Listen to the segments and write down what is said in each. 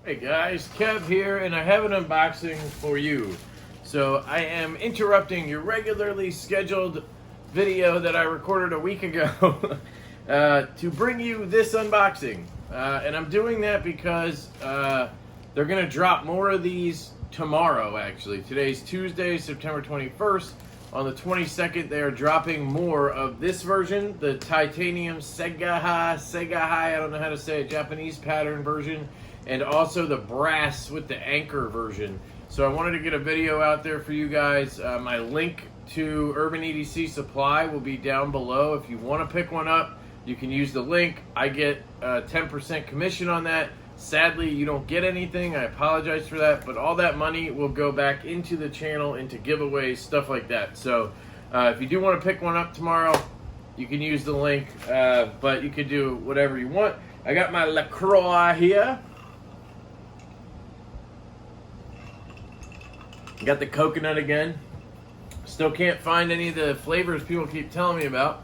Hey guys, Kev here, and I have an unboxing for you. So I am interrupting your regularly scheduled video that I recorded a week ago to bring you this unboxing. And I'm doing that because they're going to drop more of these tomorrow, actually. Today's Tuesday, September 21st. On the 22nd, they are dropping more of this version, the titanium Seigaiha, I don't know how to say it, Japanese pattern version, and also the brass with the anchor version. So I wanted to get a video out there for you guys. My link to Urban EDC Supply will be down below. If you want to pick one up, you can use the link. I get 10% commission on that. Sadly, you don't get anything. I apologize for that, but all that money will go back into the channel, into giveaways, stuff like that. So if you do want to pick one up tomorrow, you can use the link, but you can do whatever you want. I got my LaCroix here. Got the coconut again. Still can't find any of the flavors people keep telling me about.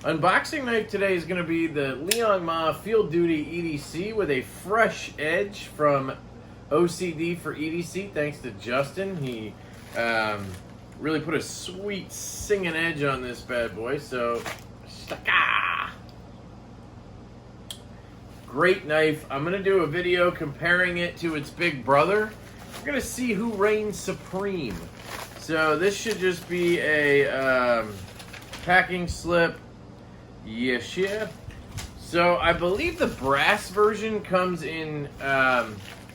Unboxing knife today is going to be the Liangma Field Duty EDC with a fresh edge from OCD for EDC. Thanks to Justin. He really put a sweet singing edge on this bad boy. So, shaka! Great knife. I'm going to do a video comparing it to its big brother. We're going to see who reigns supreme. So this should just be a packing slip. Yes, yeah. So I believe the brass version comes in,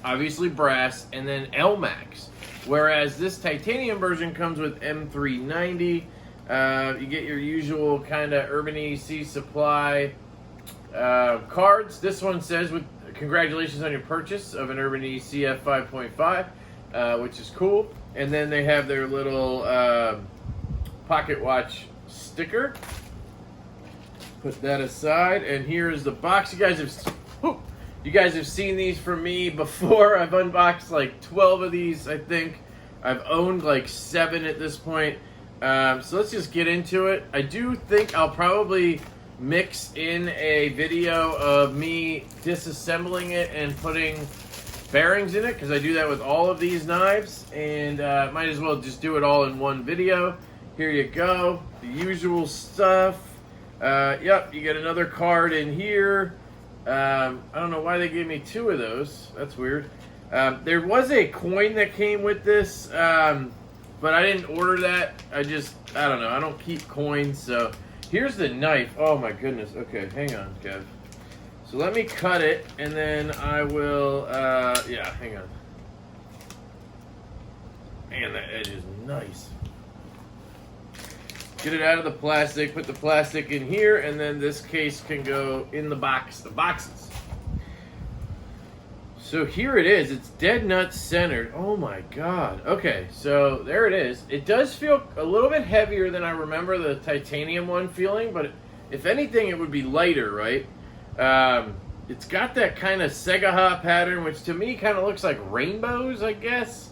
obviously brass, and then LMAX. Whereas this titanium version comes with M390. You get your usual kind of Urban EDC Supply cards. This one says, with congratulations on your purchase of an Urban EDC F5.5, which is cool. And then they have their little pocket watch sticker. Put that aside, and here is the box. You guys have seen these from me before. I've unboxed like 12 of these, I think. I've owned like 7 at this point. So let's just get into it. I do think I'll probably mix in a video of me disassembling it and putting bearings in it, because I do that with all of these knives, and might as well just do it all in one video. Here you go, the usual stuff. Yep, you get another card in here. I don't know why they gave me 2 of those. That's weird. There was a coin that came with this, but I didn't order that. I don't know. I don't keep coins. So here's the knife. Oh my goodness. Okay, hang on, Kev. So let me cut it, and then I will, yeah, hang on. Man, that edge is nice. Get it out of the plastic, put the plastic in here, and then this case can go in the boxes. So here it is. It's dead nuts centered. Oh my God. Okay, so there it is. It does feel a little bit heavier than I remember the titanium one feeling, but if anything, it would be lighter, right? It's got that kind of Seigaiha pattern, which to me kind of looks like rainbows, I guess.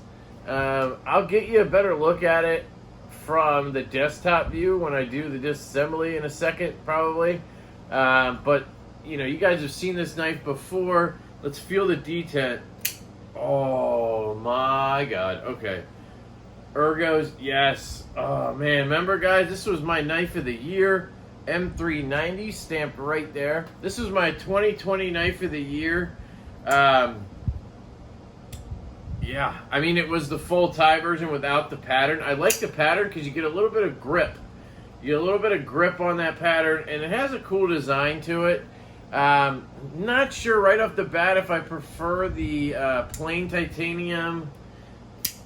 I'll get you a better look at it from the desktop view when I do the disassembly in a second, probably. But, you know, you guys have seen this knife before. Let's feel the detent. Oh, my God. Okay. Ergos, yes. Oh, man. Remember, guys, this was my knife of the year. M390 stamped right there. This was my 2020 knife of the year. Yeah, I mean, it was the full tie version without the pattern. I like the pattern because you get a little bit of grip. You get a little bit of grip on that pattern, and it has a cool design to it. Not sure right off the bat if I prefer the plain titanium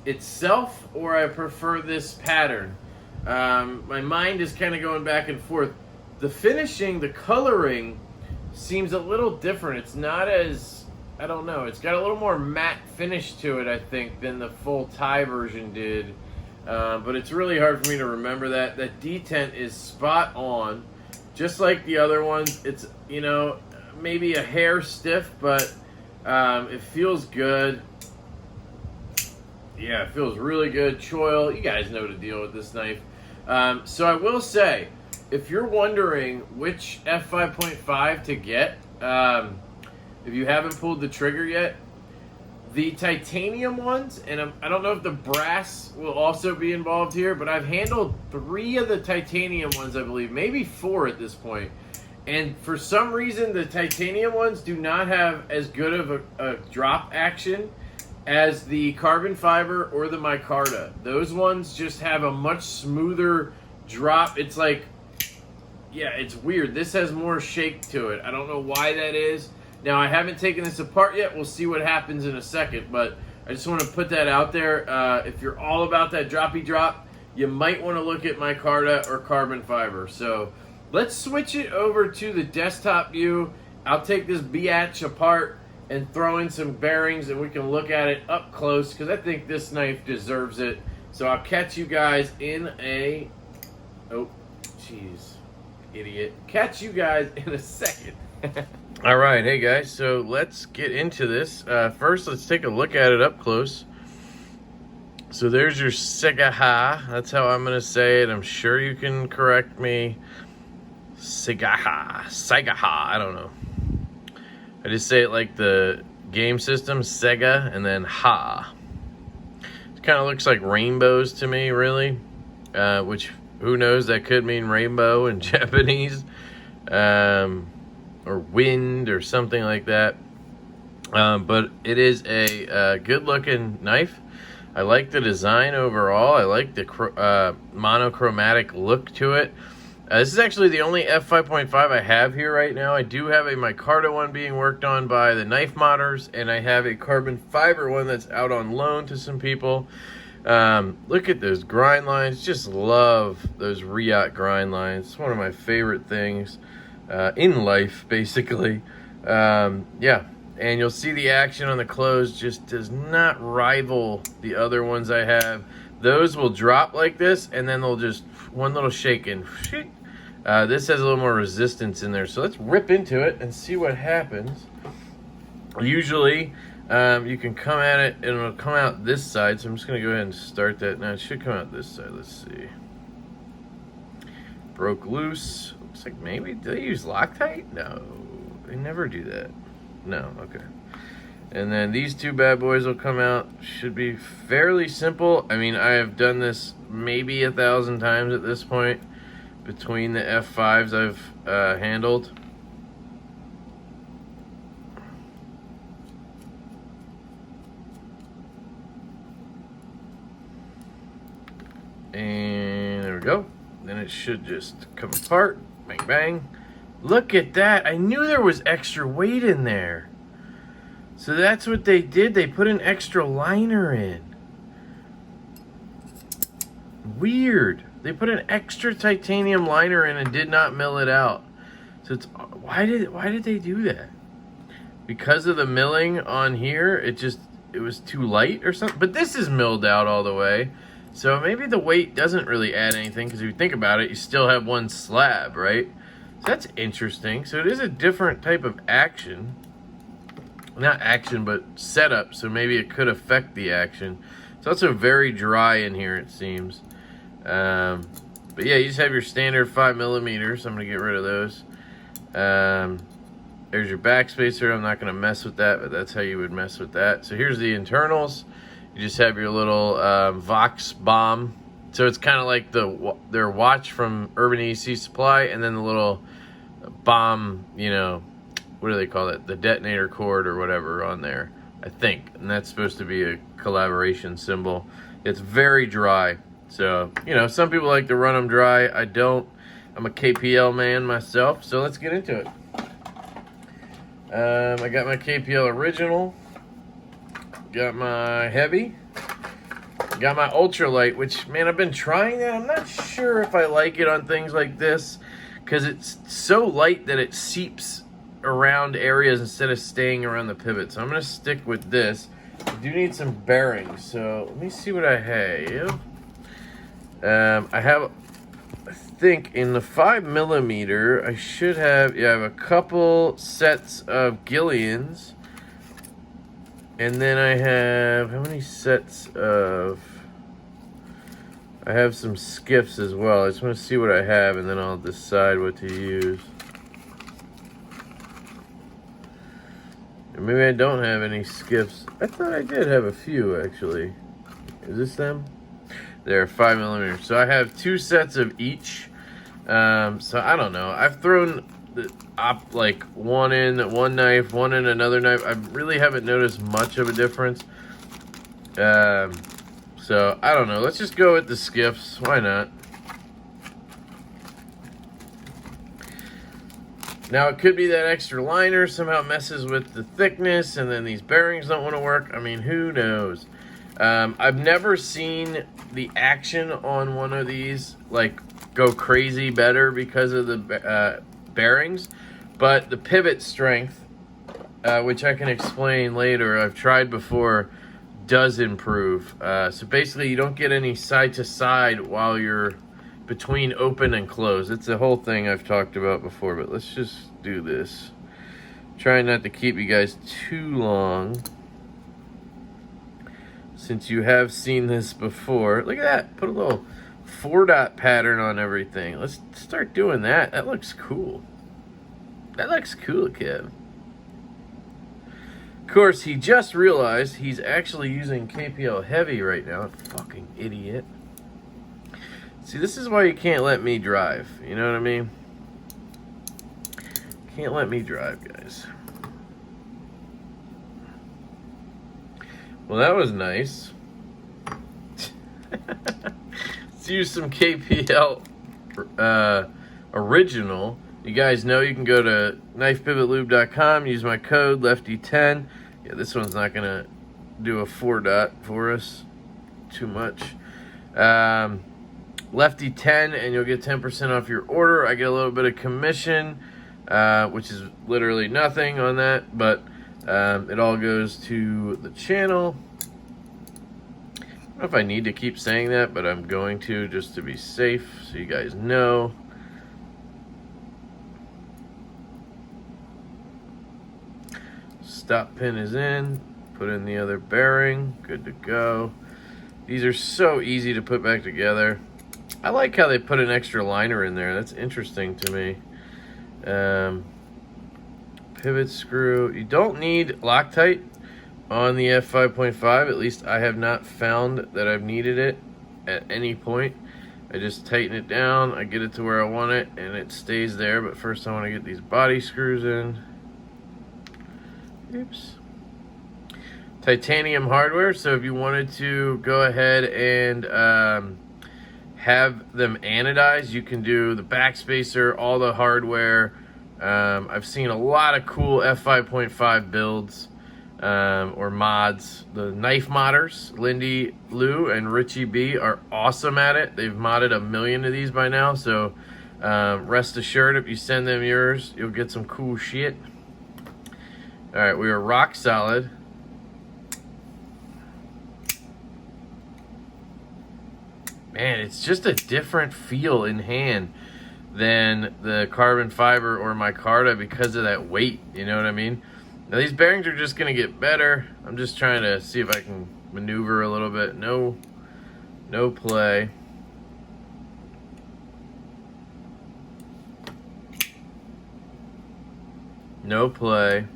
itself or I prefer this pattern. My mind is kind of going back and forth. The finishing, the coloring seems a little different. It's not as, I don't know, it's got a little more matte finish to it, I think, than the full tie version did. But it's really hard for me to remember that. That detent is spot on, just like the other ones. It's, you know, maybe a hair stiff, but it feels good. Yeah, it feels really good. Choil, you guys know to deal with this knife. So I will say, if you're wondering which F5.5 to get, if you haven't pulled the trigger yet, The titanium ones, and I don't know if the brass will also be involved here, but I've handled 3 of the titanium ones, I believe, maybe 4 at this point. And for some reason, the titanium ones do not have as good of a drop action as the carbon fiber or the micarta. Those ones just have a much smoother drop. It's like, yeah, it's weird. This has more shake to it. I don't know why that is. Now, I haven't taken this apart yet. We'll see what happens in a second, but I just want to put that out there. If you're all about that droppy drop, you might want to look at micarta or carbon fiber. So let's switch it over to the desktop view. I'll take this biatch apart and throw in some bearings, and we can look at it up close because I think this knife deserves it. So I'll catch you guys in a... Oh, jeez. Idiot. Catch you guys in a second. All right, hey guys, so let's get into this. First, let's take a look at it up close. So there's your Seigaiha. That's how I'm going to say it. I'm sure you can correct me. Seigaiha, I don't know. I just say it like the game system, Sega, and then ha. It kind of looks like rainbows to me, really. Which, who knows, that could mean rainbow in Japanese. Or wind or something like that. But it is a good looking knife. I like the design overall. I like the monochromatic look to it. This is actually the only F5.5 I have here right now. I do have a micarta one being worked on by the Knife Modders, and I have a carbon fiber one that's out on loan to some people. Look at those grind lines. Just love those Riot grind lines. It's one of my favorite things in life, basically. Yeah, and you'll see the action on the close just does not rival the other ones I have. Those will drop like this, and then they'll just one little shake and this has a little more resistance in there. So let's rip into it and see what happens. Usually you can come at it and it'll come out this side, so I'm just going to go ahead and start that. Now it should come out this side. Let's see. Broke loose. Looks like maybe, do they use Loctite? No, they never do that. No, okay. And then these 2 bad boys will come out. Should be fairly simple. I mean, I have done this maybe 1,000 times at this point between the F5s I've handled. And there we go. Then it should just come apart. Bang, bang. Look at that. I knew there was extra weight in there. So that's what they did. They put an extra liner in. Weird. They put an extra titanium liner in and did not mill it out. So it's why did they do that? Because of the milling on here, it was too light or something. But this is milled out all the way. So maybe the weight doesn't really add anything, because if you think about it, you still have one slab, right? So that's interesting. So it is a different type of action. Not action, but setup, so maybe it could affect the action. It's also very dry in here, it seems. But yeah, you just have your standard 5mm. I'm going to get rid of those. There's your backspacer. I'm not going to mess with that, but that's how you would mess with that. So here's the internals. You just have your little Vox bomb. So it's kind of like their watch from Urban EC Supply, and then the little bomb, you know, what do they call it? The detonator cord or whatever on there, I think. And that's supposed to be a collaboration symbol. It's very dry. So, you know, some people like to run them dry. I don't. I'm a KPL man myself. So let's get into it. I got my KPL original. Got my heavy. Got my ultralight, which, man, I've been trying that. I'm not sure if I like it on things like this, because it's so light that it seeps around areas instead of staying around the pivot. So I'm going to stick with this. I do need some bearings, so let me see what I have. I think in the 5mm, I should have, I have a couple sets of Gillians. And then I have, how many sets of, I have some skiffs as well. I just want to see what I have, and then I'll decide what to use. Maybe I don't have any skips. I thought I did have a few, actually. Is this them? They're 5mm. So I have 2 sets of each. So I don't know. I've thrown like one in one knife, one in another knife. I really haven't noticed much of a difference. So I don't know. Let's just go with the skips. Why not? Now it could be that extra liner somehow messes with the thickness, and then these bearings don't want to work. I mean, who knows? I've never seen the action on one of these like go crazy better because of the bearings, but the pivot strength, which I can explain later, I've tried before, does improve. So basically you don't get any side to side while you're between open and close. It's a whole thing I've talked about before, but let's just do this. Trying not to keep you guys too long, since you have seen this before. Look at that. Put a little 4-dot pattern on everything. Let's start doing that. That looks cool. That looks cool, Kev. Of course, he just realized he's actually using KPL Heavy right now. Fucking idiot. See, this is why you can't let me drive. You know what I mean? Can't let me drive, guys. Well, that was nice. Let's use some KPL Original. You guys know you can go to knifepivotlube.com, use my code Lefty10. Yeah, this one's not going to do a 4-dot for us too much. Lefty10, and you'll get 10% off your order. I get a little bit of commission, which is literally nothing on that, but it all goes to the channel. I don't know if I need to keep saying that, but I'm going to, just to be safe, so you guys know. Stop pin is in. Put in the other bearing. Good to go. These are so easy to put back together. I like how they put an extra liner in there. That's interesting to me. Pivot screw. You don't need Loctite on the F5.5. At least I have not found that I've needed it at any point. I just tighten it down. I get it to where I want it, and it stays there. But first I want to get these body screws in. Oops. Titanium hardware. So if you wanted to go ahead and have them anodized, you can do the backspacer, all the hardware. I've seen a lot of cool F5.5 builds or mods. The knife modders, Lindy Lou and Richie B, are awesome at it. They've modded 1 million of these by now, so rest assured, if you send them yours, you'll get some cool shit. All right, we are rock solid. Man, it's just a different feel in hand than the carbon fiber or micarta because of that weight, you know what I mean? Now these bearings are just gonna get better. I'm just trying to see if I can maneuver a little bit. No play. No play.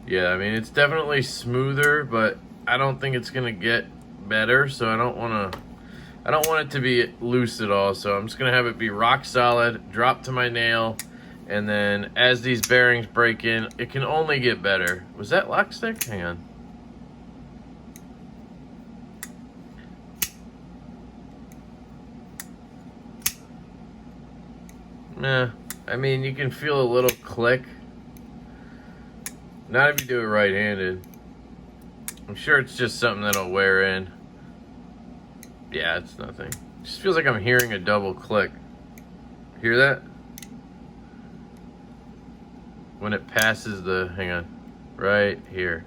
Yeah, I mean, it's definitely smoother, but I don't think it's gonna get better, so I don't want it to be loose at all. So I'm just gonna have it be rock solid, drop to my nail, and then as these bearings break in, it can only get better. Was that lock stick? Hang on. Nah, I mean, you can feel a little click. Not if you do it right-handed. I'm sure it's just something that'll wear in. Yeah, it's nothing. It just feels like I'm hearing a double click. Hear that? When it passes the, hang on, right here.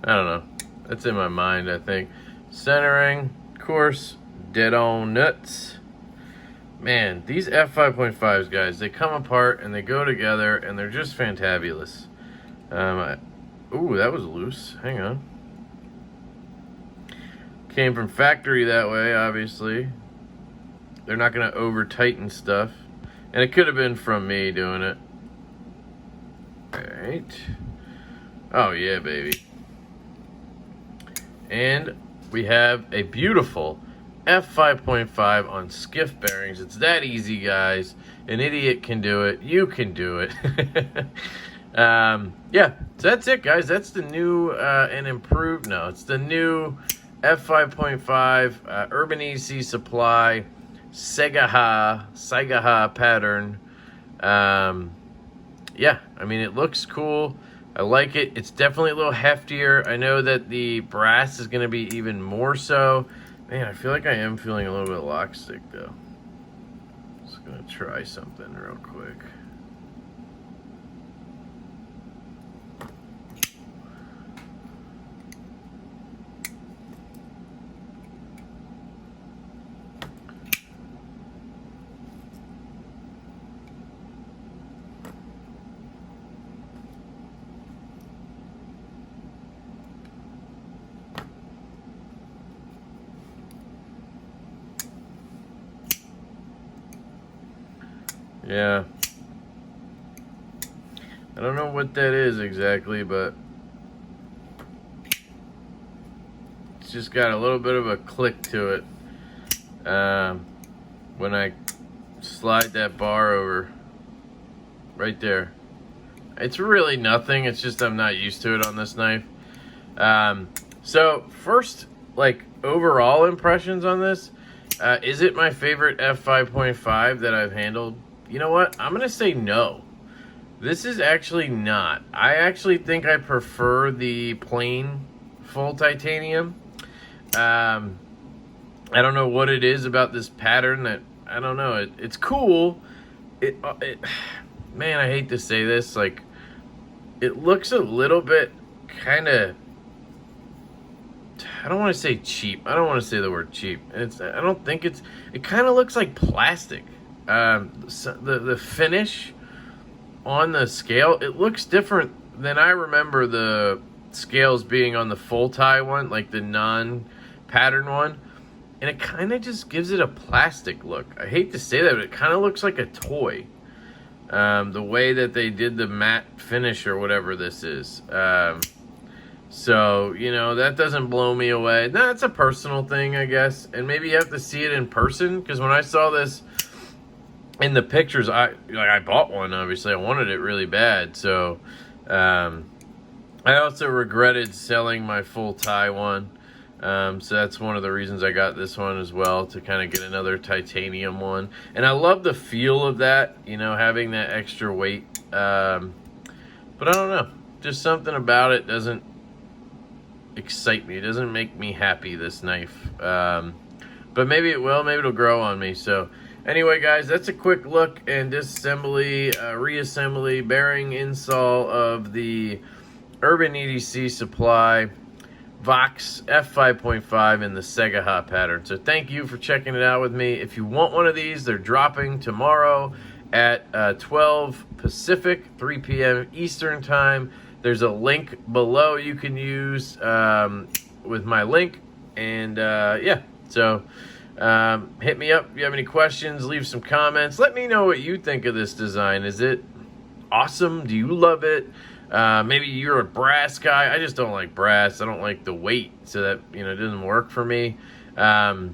I don't know. That's in my mind, I think. Centering, of course, dead on nuts. Man, these F5.5s, guys, they come apart and they go together and they're just fantabulous. Ooh, that was loose. Hang on. Came from factory that way, obviously. they're not going to over tighten stuff. And it could have been from me doing it. All right. Oh yeah, baby. And we have a beautiful F5.5 on skiff bearings. It's that easy, guys. An idiot can do it. You can do it. Yeah, so that's it, guys. That's the new and improved. No, it's the new F5.5 Urban EDC Supply Seigaiha pattern. Yeah, I mean, it looks cool. I like it. It's definitely a little heftier. I know that the brass is going to be even more so. Man, I feel like I am feeling a little bit lock stick, though. Just going to try something real quick. Yeah. I don't know what that is exactly, but it's just got a little bit of a click to it when I slide that bar over right there. It's really nothing. It's just I'm not used to it on this knife. So first, like, overall impressions on this. Is it my favorite F5.5 that I've handled? You know what? I'm going to say no. This is actually not. I actually think I prefer the plain full titanium. I don't know what it is about this pattern that, I don't know. It's cool. Man, I hate to say this. Like, it looks a little bit kind of, I don't want to say cheap. I don't want to say the word cheap. I don't think it kind of looks like plastic. The finish on the scale, it looks different than I remember the scales being on the full tie one, like the non-pattern one. And it kind of just gives it a plastic look. I hate to say that, but it kind of looks like a toy. The way that they did the matte finish or whatever this is. So, you know, that doesn't blow me away. That's a personal thing, I guess. And maybe you have to see it in person. Because when I saw this in the pictures, I bought one, obviously. I wanted it really bad. So, I also regretted selling my full tie one. So that's one of the reasons I got this one as well, to kind of get another titanium one. And I love the feel of that, you know, having that extra weight. But I don't know. Just something about it doesn't excite me. It doesn't make me happy, this knife. But maybe it will. Maybe it'll grow on me. So anyway, guys, that's a quick look and disassembly, reassembly, bearing install of the Urban EDC Supply Vox F5.5 in the Seigaiha pattern. So thank you for checking it out with me. If you want one of these, they're dropping tomorrow at 12 Pacific, 3 p.m. Eastern time. There's a link below you can use with my link. And yeah, so hit me up if you have any questions. Leave some comments. Let me know what you think of this design. Is it awesome? Do you love it? Maybe you're a brass guy. I just don't like brass. I don't like the weight, so that, you know, it doesn't work for me. But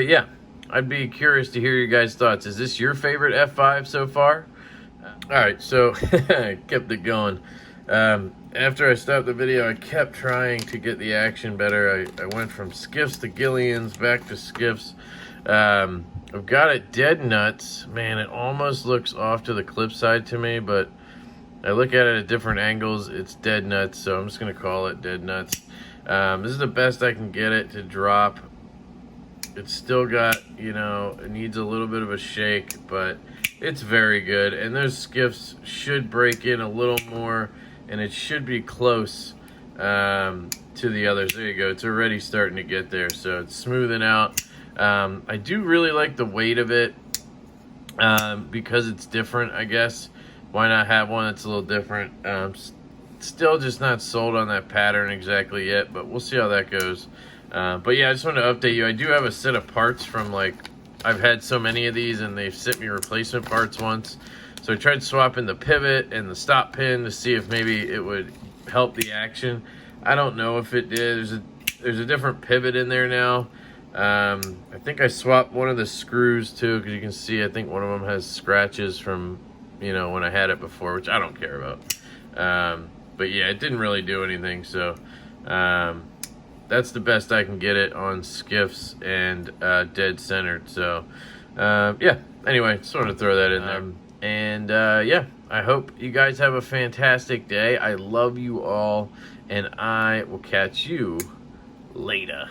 yeah, I'd be curious to hear your guys' thoughts. Is this your favorite F5 so far? All right, so I kept it going. After I stopped the video, I kept trying to get the action better. I went from skiffs to Gillians, back to skiffs. I've got it dead nuts. Man, it almost looks off to the clip side to me, but I look at it at different angles. It's dead nuts, so I'm just going to call it dead nuts. This is the best I can get it to drop. It's still got, you know, it needs a little bit of a shake, but it's very good. And those skiffs should break in a little more, and it should be close to the others. There you go. It's already starting to get there, so it's smoothing out. I do really like the weight of it because it's different, I guess. Why not have one that's a little different? Still just not sold on that pattern exactly yet, but we'll see how that goes. But yeah, I just wanted to update you. I do have a set of parts from like I've had so many of these and they've sent me replacement parts once. So I tried swapping the pivot and the stop pin to see if maybe it would help the action. I don't know if it did. There's a different pivot in there now. I think I swapped one of the screws too, because you can see I think one of them has scratches from, you know, when I had it before, which I don't care about. But yeah, it didn't really do anything. So that's the best I can get it on skiffs and dead centered. So yeah, anyway, just wanted to throw that in there. And yeah, I hope you guys have a fantastic day. I love you all, and I will catch you later.